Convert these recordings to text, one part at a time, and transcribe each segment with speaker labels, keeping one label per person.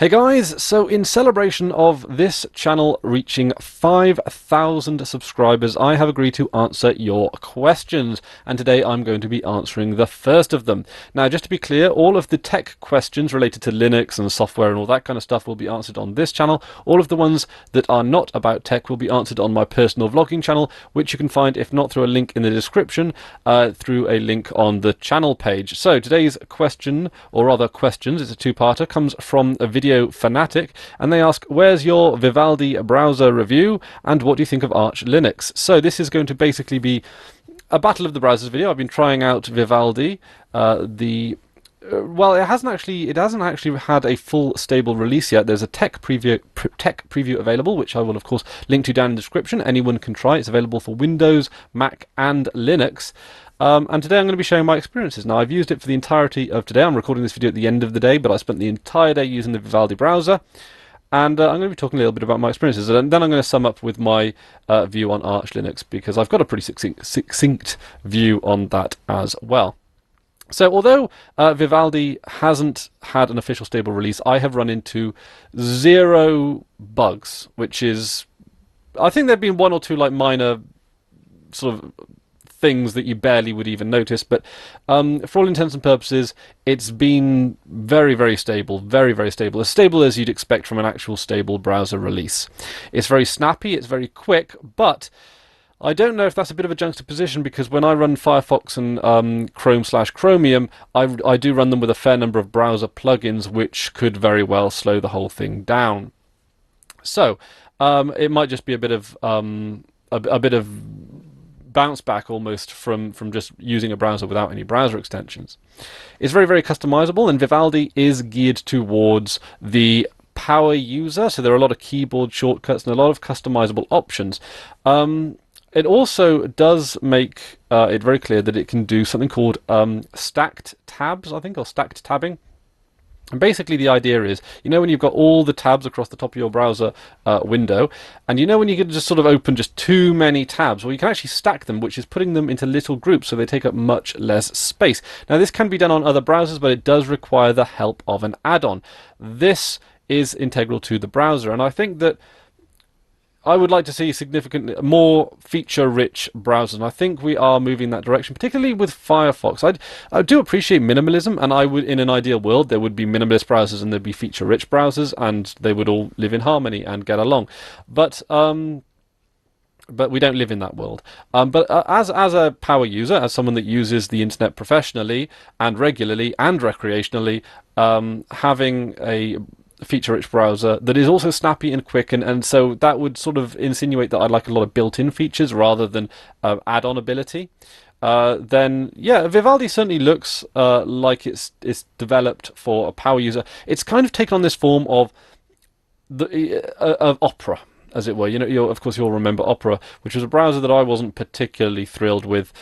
Speaker 1: Hey guys, so in celebration of this channel reaching 5,000 subscribers, I have agreed to answer your questions, and today I'm going to be answering the first of them. Now, just to be clear, all of the tech questions related to Linux and software and all that kind of stuff will be answered on this channel. All of the ones that are not about tech will be answered on my personal vlogging channel, which you can find, if not through a link in the description, through a link on the channel page. So today's question, or rather questions, it's a two-parter, comes from a video fanatic, and they ask, where's your Vivaldi browser review and what do you think of Arch Linux? So this is going to basically be a battle of the browsers video. I've been trying out Vivaldi. Well, it hasn't actually had a full stable release yet. There's a tech preview available, which I will of course link to down in the description. Anyone can try. It's available for Windows, Mac, and Linux. And today I'm going to be sharing my experiences. Now, I've used it for the entirety of today. I'm recording this video at the end of the day, but I spent the entire day using the Vivaldi browser. And I'm going to be talking a little bit about my experiences. And then I'm going to sum up with my view on Arch Linux, because I've got a pretty succinct view on that as well. So although Vivaldi hasn't had an official stable release, I have run into 0 bugs, which is... I think there have been one or two like minor sort of things that you barely would even notice, but for all intents and purposes, it's been very, very stable, very stable as you'd expect from an actual stable browser release. It's very snappy, it's very quick, but I don't know if that's a bit of a juxtaposition, because when I run Firefox and Chrome/Chromium, I do run them with a fair number of browser plugins, which could very well slow the whole thing down. So it might just be a bit of bounce back almost from just using a browser without any browser extensions. It's very, very customizable, and Vivaldi is geared towards the power user, so there are a lot of keyboard shortcuts and a lot of customizable options. It also does make it very clear that it can do something called stacked tabs, I think, or stacked tabbing. And basically the idea is, you know when you've got all the tabs across the top of your browser window, and you know when you can just sort of open just too many tabs, well, you can actually stack them, which is putting them into little groups so they take up much less space. Now, this can be done on other browsers, but it does require the help of an add-on. This is integral to the browser, and I think that I would like to see significantly more feature-rich browsers, and I think we are moving in that direction, particularly with Firefox. I do appreciate minimalism, and I would, in an ideal world, there would be minimalist browsers and there'd be feature-rich browsers, and they would all live in harmony and get along. But we don't live in that world. But as a power user, as someone that uses the internet professionally and regularly and recreationally, having a feature-rich browser that is also snappy and quick, and so that would sort of insinuate that I'd like a lot of built-in features rather than add-on ability. Then yeah, Vivaldi certainly looks like it's developed for a power user. It's kind of taken on this form of Opera, as it were. You know, of course you'll remember Opera, which was a browser that I wasn't particularly thrilled with,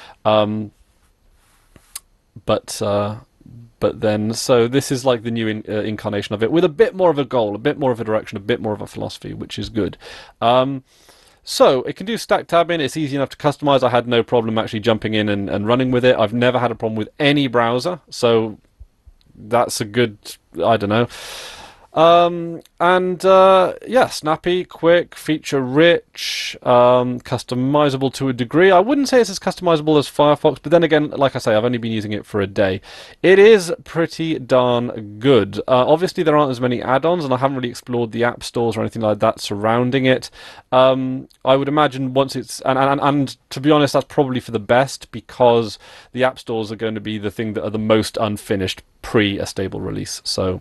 Speaker 1: but then, so this is like the new incarnation of it, with a bit more of a goal, a bit more of a direction, a bit more of a philosophy, which is good. So it can do stack tabbing. It's easy enough to customize. I had no problem actually jumping in and running with it. I've never had a problem with any browser, so that's a good, I don't know. Yeah, snappy, quick, feature-rich, customizable to a degree. I wouldn't say it's as customizable as Firefox, but then again, like I say, I've only been using it for a day. It is pretty darn good. Obviously, there aren't as many add-ons, and I haven't really explored the app stores or anything like that surrounding it. I would imagine once it's... And to be honest, that's probably for the best, because the app stores are going to be the thing that are the most unfinished pre a stable release. So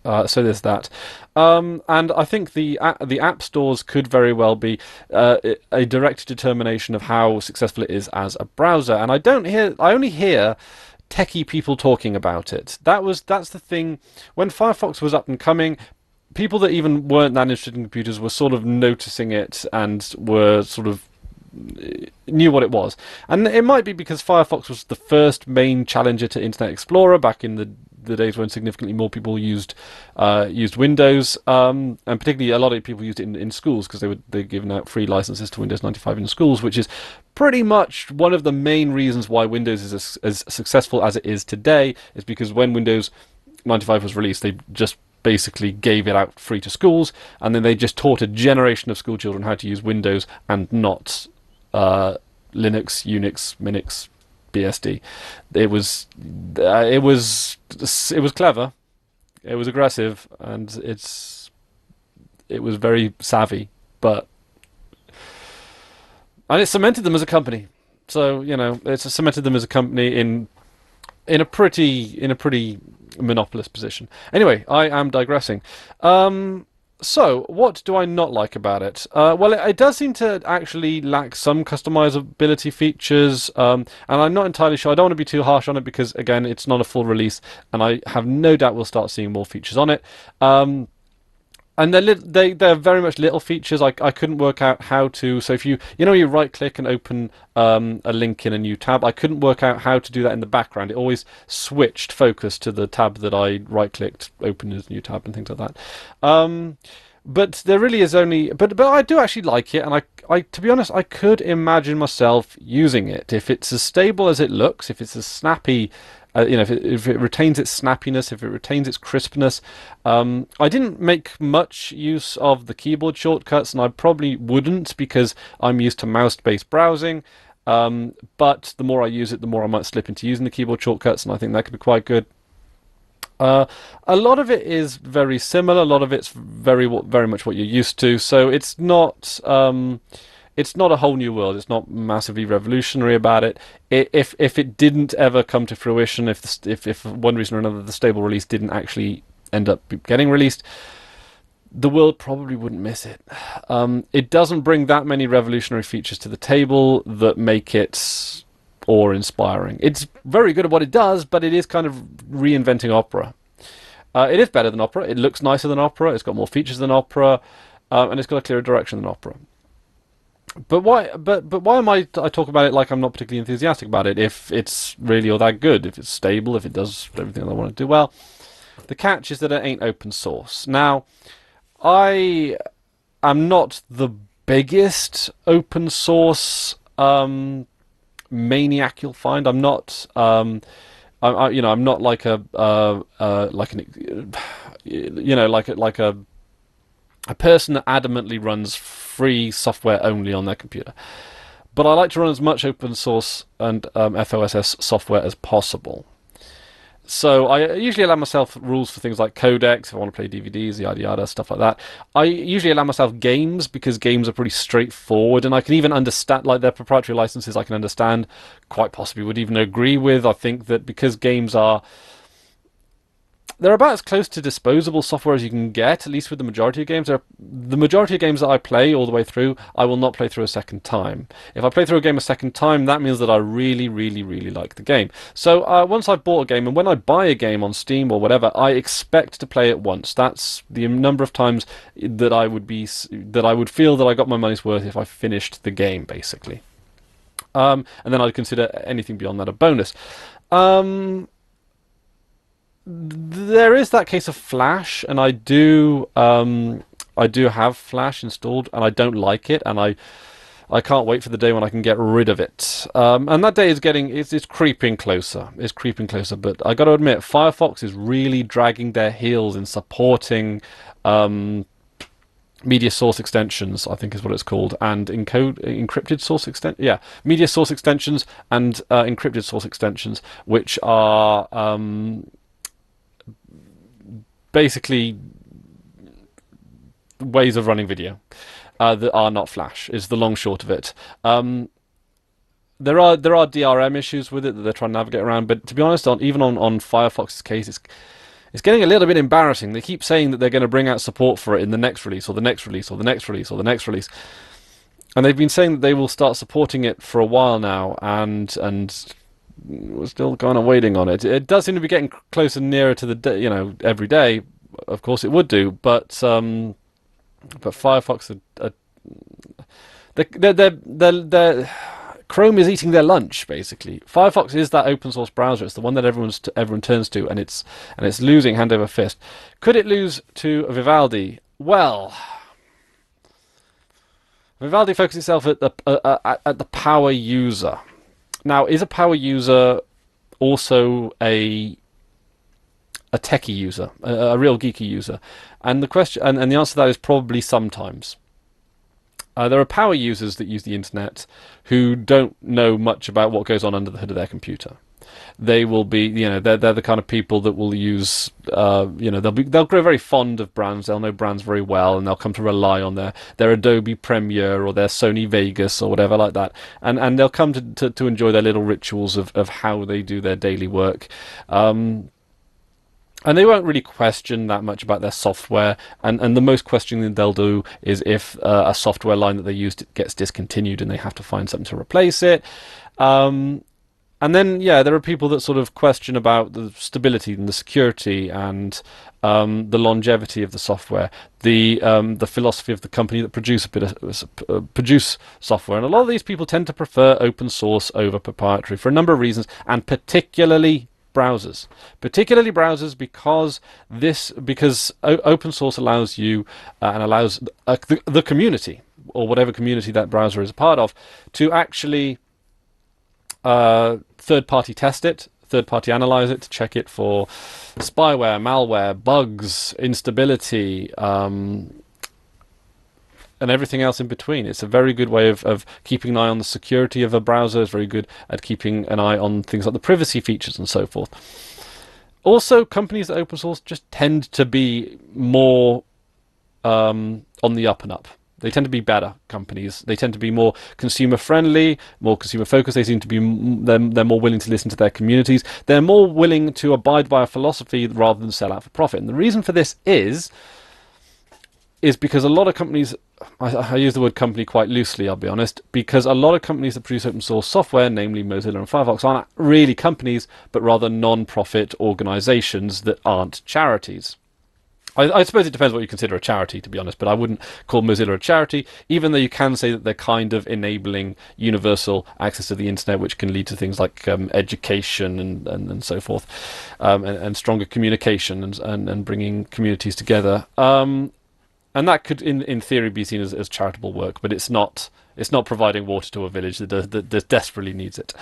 Speaker 1: there's that, and I think the app stores could very well be a direct determination of how successful it is as a browser. And I only hear techie people talking about it. That's the thing. When Firefox was up and coming, people that even weren't that interested in computers were sort of noticing it and were sort of knew what it was. And it might be because Firefox was the first main challenger to Internet Explorer back in the days when significantly more people used Windows, and particularly a lot of people used it in schools, because they're giving out free licenses to Windows 95 in schools, which is pretty much one of the main reasons why Windows is as successful as it is today, is because when Windows 95 was released, they just basically gave it out free to schools, and then they just taught a generation of school children how to use Windows and not Linux, Unix, Minix, BSD. It was clever, it was aggressive, and it was very savvy, but and it cemented them as a company. So it's cemented them as a company in a pretty monopolist position. Anyway, I am digressing. So, what do I not like about it? Well, it does seem to actually lack some customizability features, and I'm not entirely sure. I don't want to be too harsh on it because, again, it's not a full release, and I have no doubt we'll start seeing more features on it. And they're very much little features. I couldn't work out how to. So if you right click and open a link in a new tab, I couldn't work out how to do that in the background. It always switched focus to the tab that I right clicked, opened as a new tab, and things like that. But there really is only. But I do actually like it, and I to be honest, I could imagine myself using it if it's as stable as it looks, if it's as snappy. If it retains its snappiness, if it retains its crispness. I didn't make much use of the keyboard shortcuts, and I probably wouldn't because I'm used to mouse-based browsing. But the more I use it, the more I might slip into using the keyboard shortcuts, and I think that could be quite good. A lot of it is very similar. A lot of it's very much what you're used to. So it's not. It's not a whole new world. It's not massively revolutionary about it. If it didn't ever come to fruition, if for one reason or another the stable release didn't actually end up getting released, the world probably wouldn't miss it. It doesn't bring that many revolutionary features to the table that make it awe-inspiring. It's very good at what it does, but it is kind of reinventing Opera. It is better than Opera. It looks nicer than Opera. It's got more features than Opera, and it's got a clearer direction than Opera. But why? But why am I talk about it like I'm not particularly enthusiastic about it? If it's really all that good, if it's stable, if it does everything I want to do, well, the catch is that it ain't open source. Now, I am not the biggest open source maniac you'll find. I'm not. I'm not like a person that adamantly runs free software only on their computer. But I like to run as much open source and FOSS software as possible. So I usually allow myself rules for things like codecs, if I want to play DVDs, yada yada, stuff like that. I usually allow myself games because games are pretty straightforward, and I can even understand, like their proprietary licenses I can understand, quite possibly would even agree with. I think that because games they're about as close to disposable software as you can get, at least with the majority of games. The majority of games that I play all the way through, I will not play through a second time. If I play through a game a second time, that means that I really, really, really like the game. So once I've bought a game, and when I buy a game on Steam or whatever, I expect to play it once. That's the number of times that I would feel that I got my money's worth if I finished the game, basically. And then I'd consider anything beyond that a bonus. There is that case of Flash, and I do have Flash installed, and I don't like it, and I can't wait for the day when I can get rid of it. And that day is it's creeping closer. It's creeping closer, but I got to admit, Firefox is really dragging their heels in supporting media source extensions, I think is what it's called, and encrypted source media source extensions and encrypted source extensions, which are basically ways of running video that are not Flash, is the long short of it. There are DRM issues with it that they're trying to navigate around, but to be honest, even on Firefox's case, it's getting a little bit embarrassing. They keep saying that they're going to bring out support for it in the next release, or the next release, or the next release, or the next release. And they've been saying that they will start supporting it for a while now, and we're still kind of waiting on it. It does seem to be getting closer and nearer to the day, every day. Of course, it would do, but Firefox, they're Chrome is eating their lunch, basically. Firefox is that open source browser. It's the one that everyone turns to, and it's losing hand over fist. Could it lose to Vivaldi? Well, Vivaldi focuses itself at the power user. Now, is a power user also a a techie user, a real geeky user? And the question, and the answer to that is probably sometimes. There are power users that use the internet who don't know much about what goes on under the hood of their computer. They will be, they're the kind of people that will use, they'll grow very fond of brands. They'll know brands very well, and they'll come to rely on their Adobe Premiere or their Sony Vegas or whatever like that, and they'll come to enjoy their little rituals of how they do their daily work. And they won't really question that much about their software, and the most questioning they'll do is if a software line that they used gets discontinued and they have to find something to replace it. And then, there are people that sort of question about the stability and the security and the longevity of the software, the philosophy of the company that produce software. And a lot of these people tend to prefer open source over proprietary for a number of reasons, and particularly browsers. Because open source allows you and allows the community, or whatever community that browser is a part of, to actually third-party test it, third-party analyze it, to check it for spyware, malware, bugs, instability, and everything else in between. It's a very good way of keeping an eye on the security of a browser. It's very good at keeping an eye on things like the privacy features and so forth. Also, companies that open source just tend to be more on the up and up. They tend to be better companies. They tend to be more consumer friendly, more consumer focused. They seem to be they're more willing to listen to their communities. They're more willing to abide by a philosophy rather than sell out for profit. And the reason for this is because a lot of companies, I use the word company quite loosely, I'll be honest, because a lot of companies that produce open source software, namely Mozilla and Firefox, aren't really companies, but rather non-profit organizations that aren't charities. I suppose it depends what you consider a charity, to be honest, but I wouldn't call Mozilla a charity, even though you can say that they're kind of enabling universal access to the internet, which can lead to things like education and so forth, and stronger communication and bringing communities together. And that could, in theory, be seen as charitable work, but it's not providing water to a village that desperately needs it.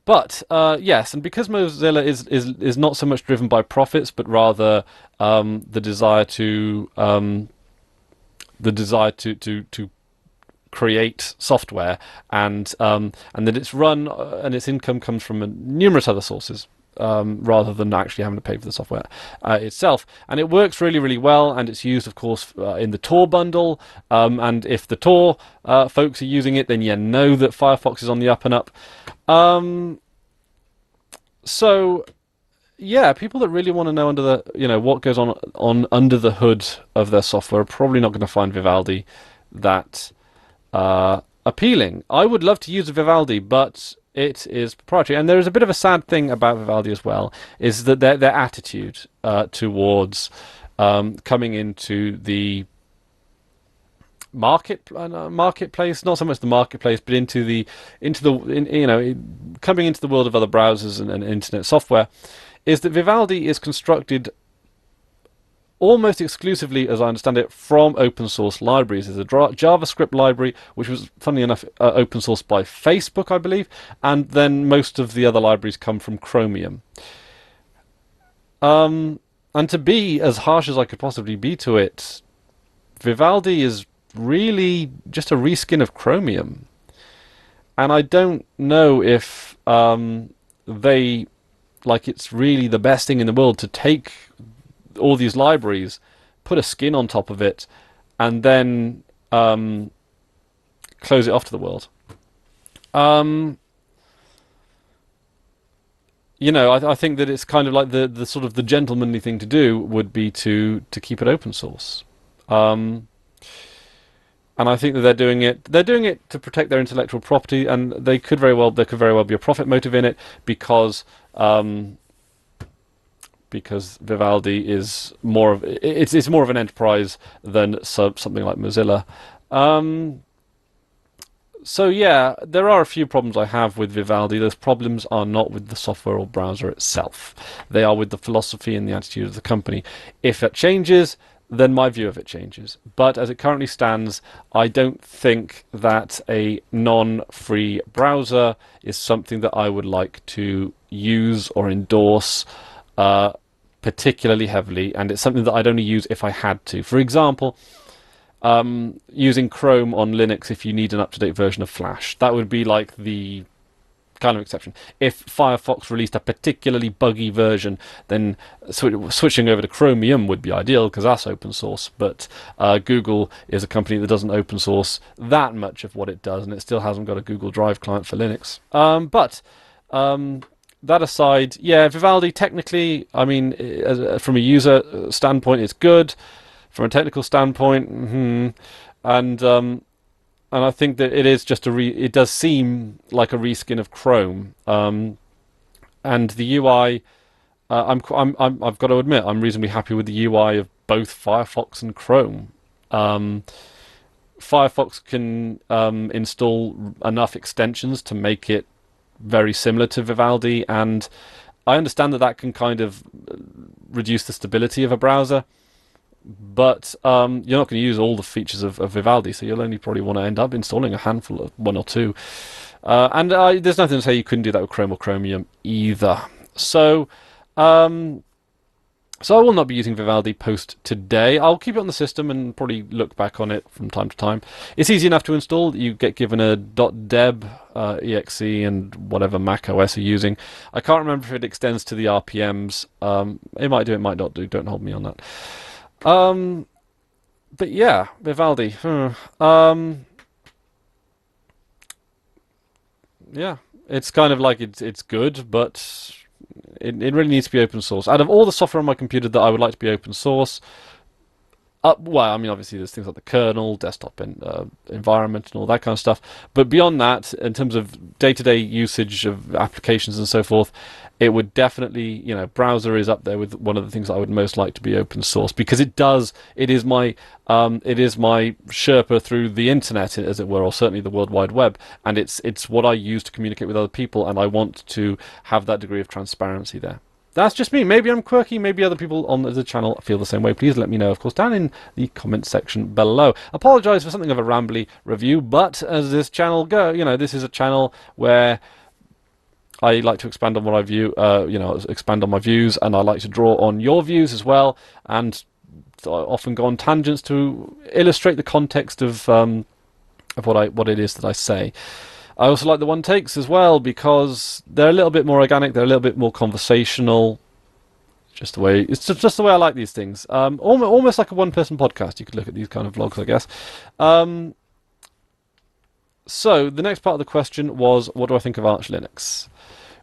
Speaker 1: But yes, and because Mozilla is not so much driven by profits, but rather the desire to create software, and that it's run and its income comes from numerous other sources, rather than actually having to pay for the software itself. And it works really, really well, and it's used, of course, in the Tor bundle. And if the Tor folks are using it, then you know that Firefox is on the up and up. So yeah, people that really want to know what goes on under the hood of their software are probably not going to find Vivaldi that appealing. I would love to use Vivaldi, but it is proprietary. And there is a bit of a sad thing about Vivaldi as well, is that their attitude towards coming into the marketplace, not so much the marketplace, but coming into the world of other browsers and internet software, is that Vivaldi is constructed almost exclusively, as I understand it, from open source libraries. There's a JavaScript library, which was, funnily enough, open sourced by Facebook, I believe, and then most of the other libraries come from Chromium. And to be as harsh as I could possibly be to it, Vivaldi is really just a reskin of Chromium. And I don't know if it's really the best thing in the world to take all these libraries, put a skin on top of it, and then close it off to the world. I think that it's kind of like the sort of the gentlemanly thing to do would be to keep it open source. And I think that they're doing it to protect their intellectual property, and there could very well be a profit motive in it, because Vivaldi is more of it's more of an enterprise than something like Mozilla. So yeah, there are a few problems I have with Vivaldi. Those problems are not with the software or browser itself. They are with the philosophy and the attitude of the company. If it changes, then my view of it changes. But as it currently stands, I don't think that a non-free browser is something that I would like to use or endorse particularly heavily, and it's something that I'd only use if I had to. For example, using Chrome on Linux if you need an up-to-date version of Flash. That would be like the kind of exception. If Firefox released a particularly buggy version, then switching over to Chromium would be ideal because that's open source. But Google is a company that doesn't open source that much of what it does, and it still hasn't got a Google Drive client for Linux. But that aside, yeah, Vivaldi technically, I mean, from a user standpoint, it's good. From a technical standpoint, and I think that it is just it does seem like a reskin of Chrome. And the UI, I've got to admit, I'm reasonably happy with the UI of both Firefox and Chrome. Firefox can install enough extensions to make it very similar to Vivaldi, and I understand that that can kind of reduce the stability of a browser. But you're not going to use all the features of Vivaldi, so you'll only probably want to end up installing a handful of one or two. And there's nothing to say you couldn't do that with Chrome or Chromium either. So, so I will not be using Vivaldi post today. I'll keep it on the system and probably look back on it from time to time. It's easy enough to install. You get given a .deb exe and whatever Mac OS you're using. I can't remember if it extends to the RPMs. It might do, it might not do. Don't hold me on that. But yeah, Vivaldi. Yeah, it's kind of like it's good, but it really needs to be open source. Out of all the software on my computer that I would like to be open source, well, I mean, obviously there's things like the kernel, desktop environment, and all that kind of stuff. But beyond that, in terms of day-to-day usage of applications and so forth, it would definitely, browser is up there with one of the things I would most like to be open source, because it is my Sherpa through the internet, as it were, or certainly the World Wide Web, and it's what I use to communicate with other people, and I want to have that degree of transparency there. That's just me. Maybe I'm quirky. Maybe other people on the channel feel the same way. Please let me know, of course, down in the comment section below. Apologise for something of a rambly review, but as this channel this is a channel where I like to expand on what I view, expand on my views, and I like to draw on your views as well, and I often go on tangents to illustrate the context of what it is that I say. I also like the one takes as well because they're a little bit more organic, they're a little bit more conversational. It's just the way I like these things. Almost like a one-person podcast. You could look at these kind of vlogs, I guess. So the next part of the question was, what do I think of Arch Linux?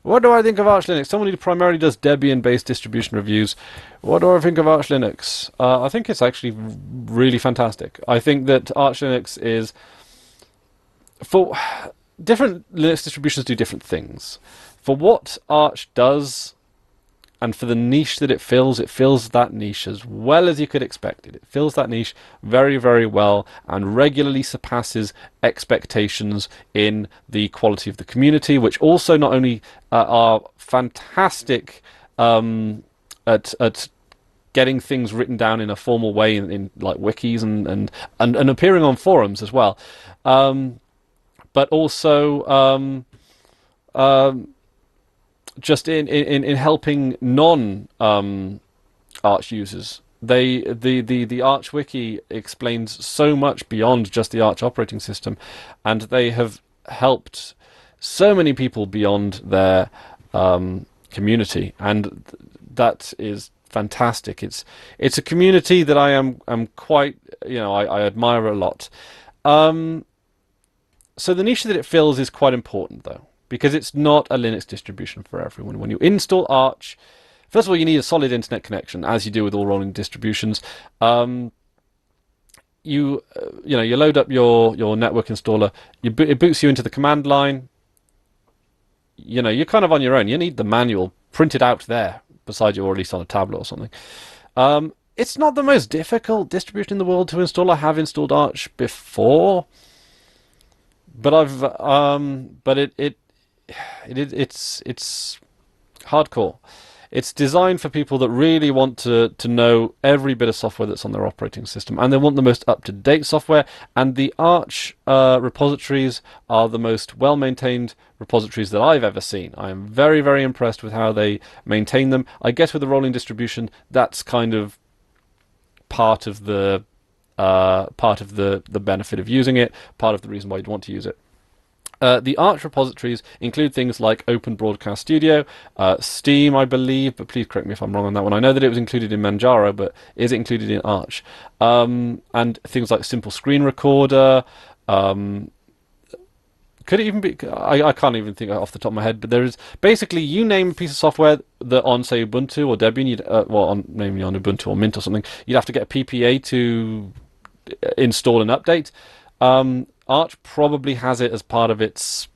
Speaker 1: What do I think of Arch Linux? Someone who primarily does Debian-based distribution reviews. What do I think of Arch Linux? I think it's actually really fantastic. I think that Arch Linux is for different Linux distributions do different things. For what Arch does, and for the niche that it fills that niche as well as you could expect it. It fills that niche very, very well and regularly surpasses expectations in the quality of the community, which also not only are fantastic at getting things written down in a formal way in like wikis and appearing on forums as well. But also just in helping non Arch users. The Arch wiki explains so much beyond just the Arch operating system, and they have helped so many people beyond their community, and that is fantastic. It's a community that I am quite, I admire a lot. So the niche that it fills is quite important, though, because it's not a Linux distribution for everyone. When you install Arch, first of all, you need a solid internet connection, as you do with all rolling distributions. You load up your network installer. It boots you into the command line. You're kind of on your own. You need the manual printed out there beside you, or at least on a tablet or something. It's not the most difficult distribution in the world to install. I have installed Arch before. But it's hardcore. It's designed for people that really want to know every bit of software that's on their operating system, and they want the most up-to-date software. And the Arch repositories are the most well-maintained repositories that I've ever seen. I am very, very impressed with how they maintain them. I guess with the rolling distribution, that's kind of part of the the benefit of using it, part of the reason why you'd want to use it. The Arch repositories include things like Open Broadcast Studio, Steam, I believe, but please correct me if I'm wrong on that one. I know that it was included in Manjaro, but is it included in Arch? And things like Simple Screen Recorder. Could it even be? I can't even think off the top of my head, but there is basically, you name a piece of software that on, say, Ubuntu or Debian, namely on Ubuntu or Mint or something, you'd have to get a PPA to install and update. Arch probably has it as part of its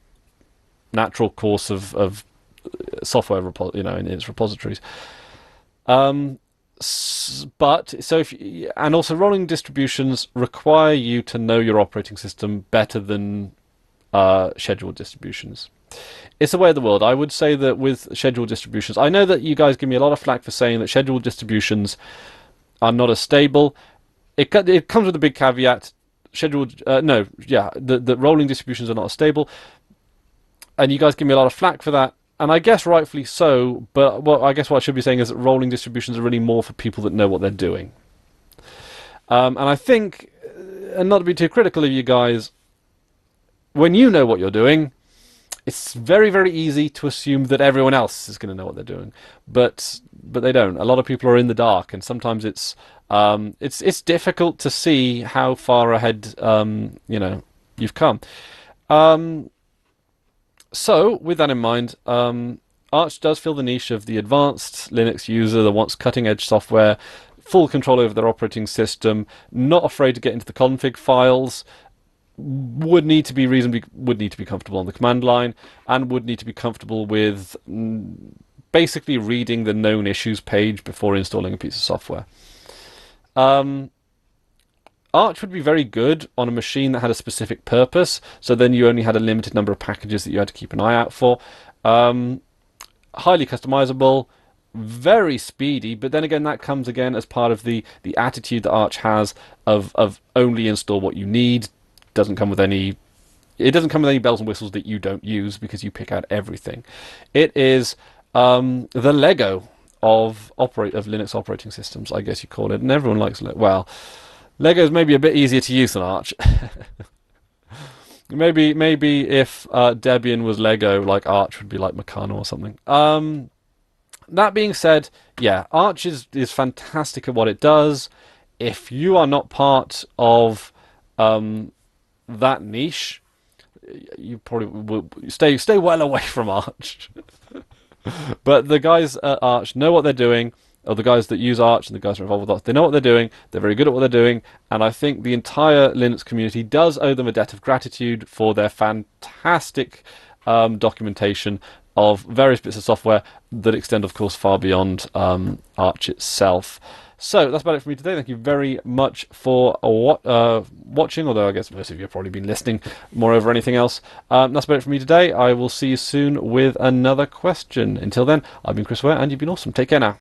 Speaker 1: natural course of software, in its repositories. But so and also rolling distributions require you to know your operating system better than scheduled distributions. It's the way of the world. I would say that with scheduled distributions, I know that you guys give me a lot of flack for saying that scheduled distributions are not as stable. It comes with a big caveat. The rolling distributions are not as stable, and you guys give me a lot of flack for that, and I guess rightfully so. But I guess what I should be saying is that rolling distributions are really more for people that know what they're doing. And I think, and not to be too critical of you guys, when you know what you're doing, it's very, very easy to assume that everyone else is going to know what they're doing, but they don't. A lot of people are in the dark, and sometimes it's difficult to see how far ahead you've come. So with that in mind, Arch does fill the niche of the advanced Linux user that wants cutting-edge software, full control over their operating system, not afraid to get into the config files, would need to be comfortable on the command line, and would need to be comfortable with basically reading the known issues page before installing a piece of software. Arch would be very good on a machine that had a specific purpose, so then you only had a limited number of packages that you had to keep an eye out for. Highly customizable, very speedy, but then again, that comes again as part of the attitude that Arch has of only install what you need. It doesn't come with any bells and whistles that you don't use because you pick out everything. It is the Lego of Linux operating systems, I guess you call it, and everyone likes Lego. Well, Lego's maybe a bit easier to use than Arch. maybe if Debian was Lego, like Arch would be like Meccano or something. That being said, yeah, Arch is fantastic at what it does. If you are not part of that niche, you probably will stay well away from Arch. But the guys at Arch know what they're doing, or the guys that use Arch and the guys that are involved with Arch, they know what they're doing, they're very good at what they're doing, and I think the entire Linux community does owe them a debt of gratitude for their fantastic documentation of various bits of software that extend, of course, far beyond Arch itself. So that's about it for me today. Thank you very much for watching, although I guess most of you have probably been listening more over anything else. That's about it for me today. I will see you soon with another question. Until then, I've been Chris Ware, and you've been awesome. Take care now.